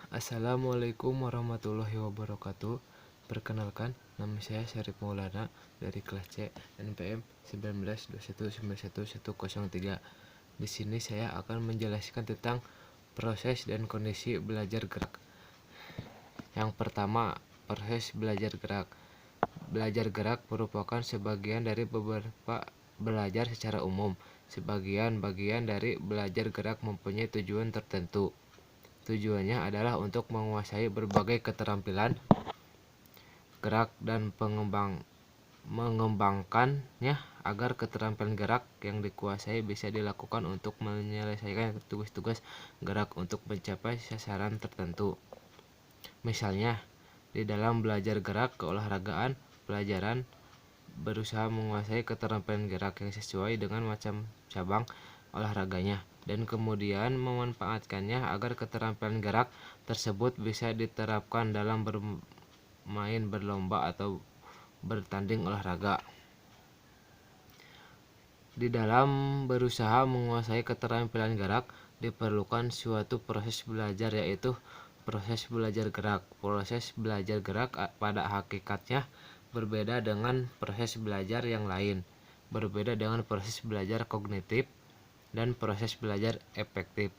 Assalamualaikum warahmatullahi wabarakatuh. Perkenalkan, nama saya Syarif Maulana dari kelas C NPM 1921911103. Di sini saya akan menjelaskan tentang proses dan kondisi belajar gerak. Yang pertama, proses belajar gerak. Belajar gerak merupakan sebagian dari beberapa belajar secara umum. Sebagian bagian dari belajar gerak mempunyai tujuan tertentu. Tujuannya adalah untuk menguasai berbagai keterampilan gerak dan mengembangkannya agar keterampilan gerak yang dikuasai bisa dilakukan untuk menyelesaikan tugas-tugas gerak untuk mencapai sasaran tertentu. Misalnya, di dalam belajar gerak keolahragaan, pelajaran berusaha menguasai keterampilan gerak yang sesuai dengan macam cabang olahraganya dan kemudian memanfaatkannya agar keterampilan gerak tersebut bisa diterapkan dalam bermain, berlomba, atau bertanding olahraga. Di dalam berusaha menguasai keterampilan gerak diperlukan suatu proses belajar, yaitu proses belajar gerak. Proses belajar gerak pada hakikatnya berbeda dengan proses belajar yang lain, berbeda dengan proses belajar kognitif dan proses belajar efektif.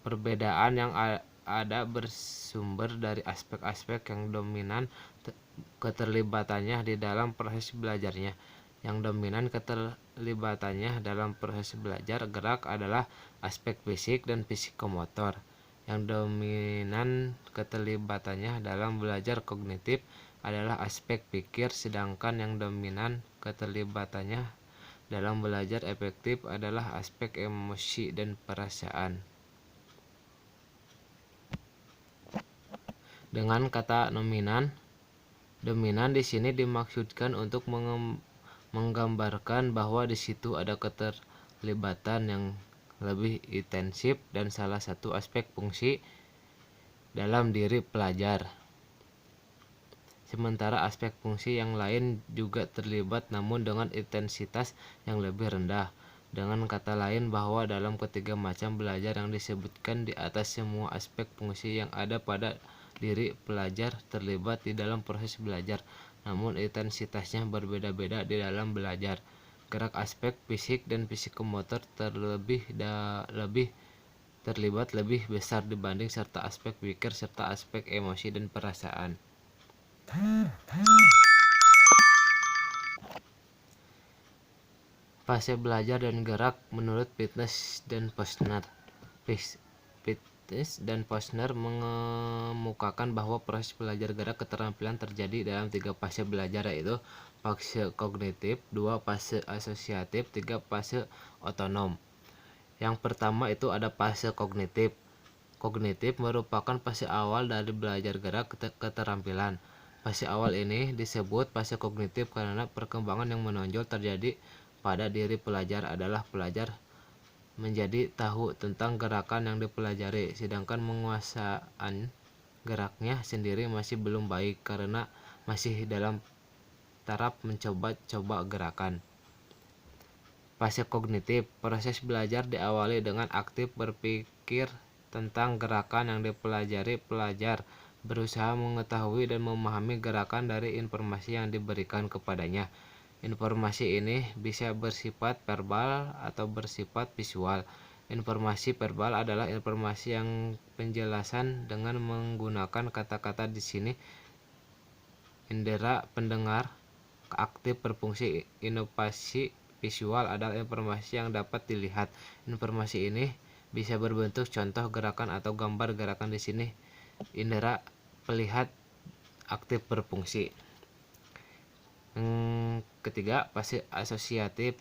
Perbedaan yang ada bersumber dari aspek-aspek yang dominan keterlibatannya di dalam proses belajarnya. Yang dominan keterlibatannya dalam proses belajar gerak adalah aspek fisik dan psikomotor. Yang dominan keterlibatannya dalam belajar kognitif adalah aspek pikir, sedangkan yang dominan keterlibatannya dalam belajar efektif adalah aspek emosi dan perasaan. Dengan kata dominan di sini dimaksudkan untuk menggambarkan bahwa di situ ada keterlibatan yang lebih intensif dan salah satu aspek fungsi dalam diri pelajar. Sementara aspek fungsi yang lain juga terlibat namun dengan intensitas yang lebih rendah. Dengan kata lain bahwa dalam ketiga macam belajar yang disebutkan di atas, semua aspek fungsi yang ada pada diri pelajar terlibat di dalam proses belajar, namun intensitasnya berbeda-beda di dalam belajar. Gerak aspek fisik dan psikomotor terlibat lebih besar dibanding serta aspek pikir serta aspek emosi dan perasaan. Fase belajar dan gerak menurut Fitness dan Posner mengemukakan bahwa proses belajar gerak keterampilan terjadi dalam 3 fase belajar, yaitu fase kognitif, 2 fase asosiatif, 3 fase otonom. Yang pertama itu ada fase kognitif. Kognitif merupakan fase awal dari belajar gerak keterampilan. Fase awal ini disebut fase kognitif karena perkembangan yang menonjol terjadi pada diri pelajar adalah pelajar menjadi tahu tentang gerakan yang dipelajari, sedangkan menguasaan geraknya sendiri masih belum baik karena masih dalam taraf mencoba-coba gerakan. Fase kognitif, proses belajar diawali dengan aktif berpikir tentang gerakan yang dipelajari. Pelajar berusaha mengetahui dan memahami gerakan dari informasi yang diberikan kepadanya. Informasi ini bisa bersifat verbal atau bersifat visual. Informasi verbal adalah informasi yang penjelasan dengan menggunakan kata-kata. Di sini indera pendengar aktif berfungsi. Inovasi visual adalah informasi yang dapat dilihat. Informasi ini bisa berbentuk contoh gerakan atau gambar gerakan. Di sini indera pelihat aktif berfungsi. Ketiga, fase asosiatif.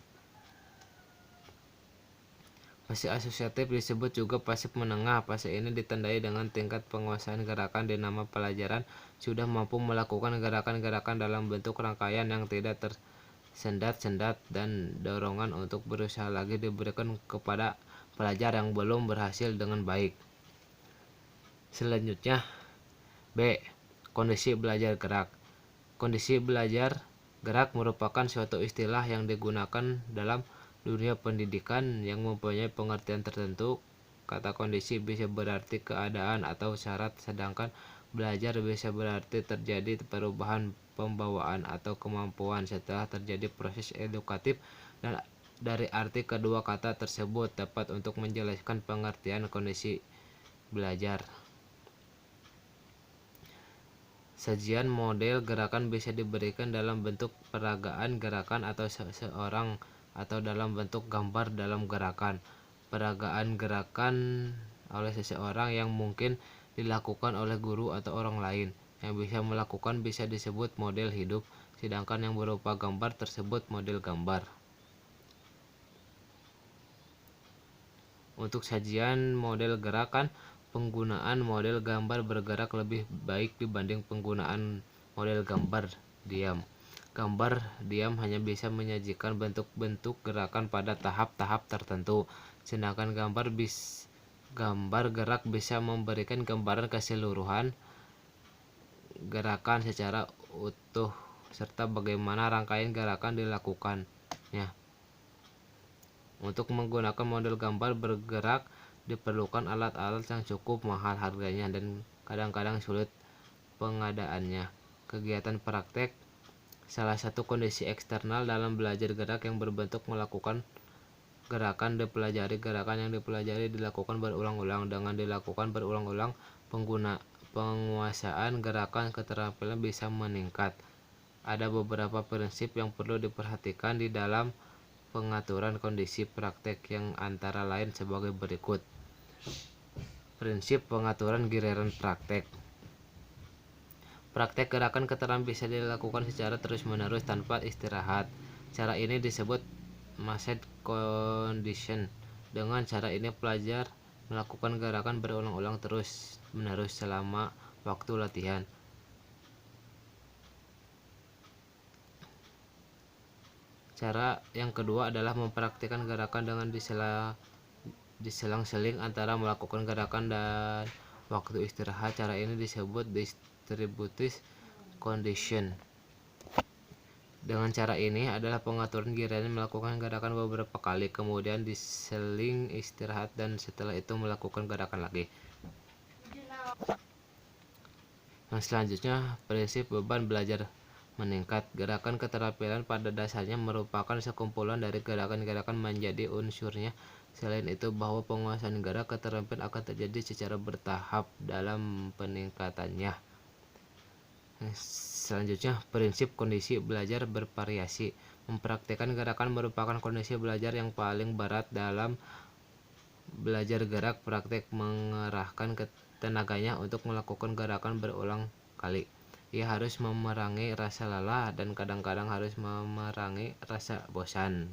Fase asosiatif disebut juga fase menengah. Fase ini ditandai dengan tingkat penguasaan gerakan di mana pelajaran sudah mampu melakukan gerakan-gerakan dalam bentuk rangkaian yang tidak tersendat-sendat dan dorongan untuk berusaha lagi diberikan kepada pelajar yang belum berhasil dengan baik. Selanjutnya, B. Kondisi belajar gerak. Kondisi belajar gerak merupakan suatu istilah yang digunakan dalam dunia pendidikan yang mempunyai pengertian tertentu. kata kondisi bisa berarti keadaan atau syarat, sedangkan belajar bisa berarti terjadi perubahan pembawaan atau kemampuan setelah terjadi proses edukatif, dan dari arti kedua kata tersebut tepat untuk menjelaskan pengertian kondisi belajar. Sajian model gerakan bisa diberikan dalam bentuk peragaan gerakan atau seseorang, atau dalam bentuk gambar dalam gerakan. Peragaan gerakan oleh seseorang yang mungkin dilakukan oleh guru atau orang lain yang bisa melakukan bisa disebut model hidup, sedangkan yang berupa gambar tersebut model gambar. Untuk sajian model gerakan, penggunaan model gambar bergerak lebih baik dibanding penggunaan model gambar diam. Gambar diam hanya bisa menyajikan bentuk-bentuk gerakan pada tahap-tahap tertentu, sedangkan gambar gerak bisa memberikan gambaran keseluruhan gerakan secara utuh serta bagaimana rangkaian gerakan dilakukannya. Untuk menggunakan model gambar bergerak diperlukan alat-alat yang cukup mahal harganya dan kadang-kadang sulit pengadaannya. Kegiatan praktek, salah satu kondisi eksternal dalam belajar gerak yang berbentuk melakukan gerakan dipelajari. Gerakan yang dipelajari dilakukan berulang-ulang. Dengan dilakukan berulang-ulang, penguasaan gerakan keterampilan bisa meningkat. Ada beberapa prinsip yang perlu diperhatikan di dalam pengaturan kondisi praktek yang antara lain sebagai berikut. Prinsip pengaturan giliran praktek. Praktek gerakan keterampilan bisa dilakukan secara terus-menerus tanpa istirahat. Cara ini disebut massed condition. Dengan cara ini pelajar melakukan gerakan berulang-ulang terus-menerus selama waktu latihan. Cara yang kedua adalah mempraktikkan gerakan dengan diselang-seling antara melakukan gerakan dan waktu istirahat. Cara ini disebut distributive condition. Dengan cara ini adalah pengaturan giliran melakukan gerakan beberapa kali, kemudian diseling istirahat, dan setelah itu melakukan gerakan lagi. Yang selanjutnya, prinsip beban belajar meningkat. Gerakan keterampilan pada dasarnya merupakan sekumpulan dari gerakan-gerakan menjadi unsurnya. Selain itu, bahwa penguasaan gerak keterampilan akan terjadi secara bertahap dalam peningkatannya. Selanjutnya, prinsip kondisi belajar bervariasi. Mempraktikkan gerakan merupakan kondisi belajar yang paling berat dalam belajar gerak. Praktek mengerahkan tenaganya untuk melakukan gerakan berulang kali. Ia harus memerangi rasa lelah dan kadang-kadang harus memerangi rasa bosan.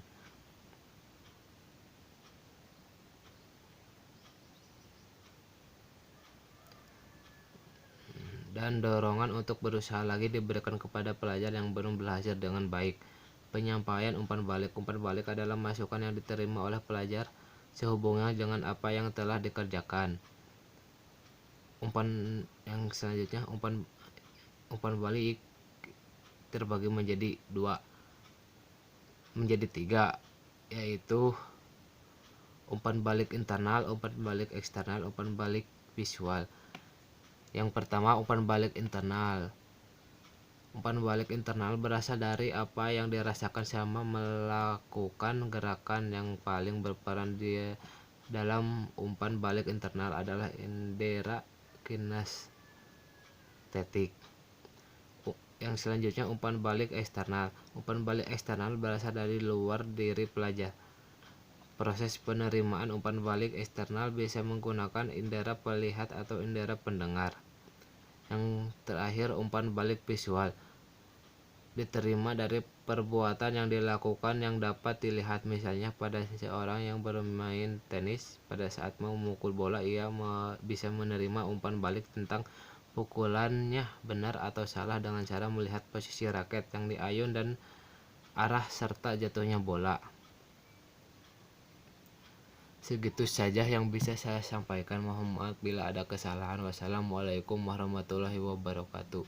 Dan dorongan untuk berusaha lagi diberikan kepada pelajar yang belum belajar dengan baik. Penyampaian umpan balik. Umpan balik adalah masukan yang diterima oleh pelajar sehubungan dengan apa yang telah dikerjakan. Umpan yang selanjutnya, umpan balik terbagi menjadi tiga, yaitu umpan balik internal, umpan balik eksternal, umpan balik visual. Yang pertama, umpan balik internal. Umpan balik internal berasal dari apa yang dirasakan selama melakukan gerakan. Yang paling berperan di dalam umpan balik internal adalah indera kinestetik. Yang selanjutnya, umpan balik eksternal. Umpan balik eksternal berasal dari luar diri pelajar. Proses penerimaan umpan balik eksternal bisa menggunakan indera pelihat atau indera pendengar. Yang terakhir, umpan balik visual diterima dari perbuatan yang dilakukan yang dapat dilihat. Misalnya, pada seseorang yang bermain tenis, pada saat memukul bola ia bisa menerima umpan balik tentang pukulannya benar atau salah dengan cara melihat posisi raket yang diayun dan arah serta jatuhnya bola. Segitu saja yang bisa saya sampaikan. Mohon maaf bila ada kesalahan. Wassalamualaikum warahmatullahi wabarakatuh.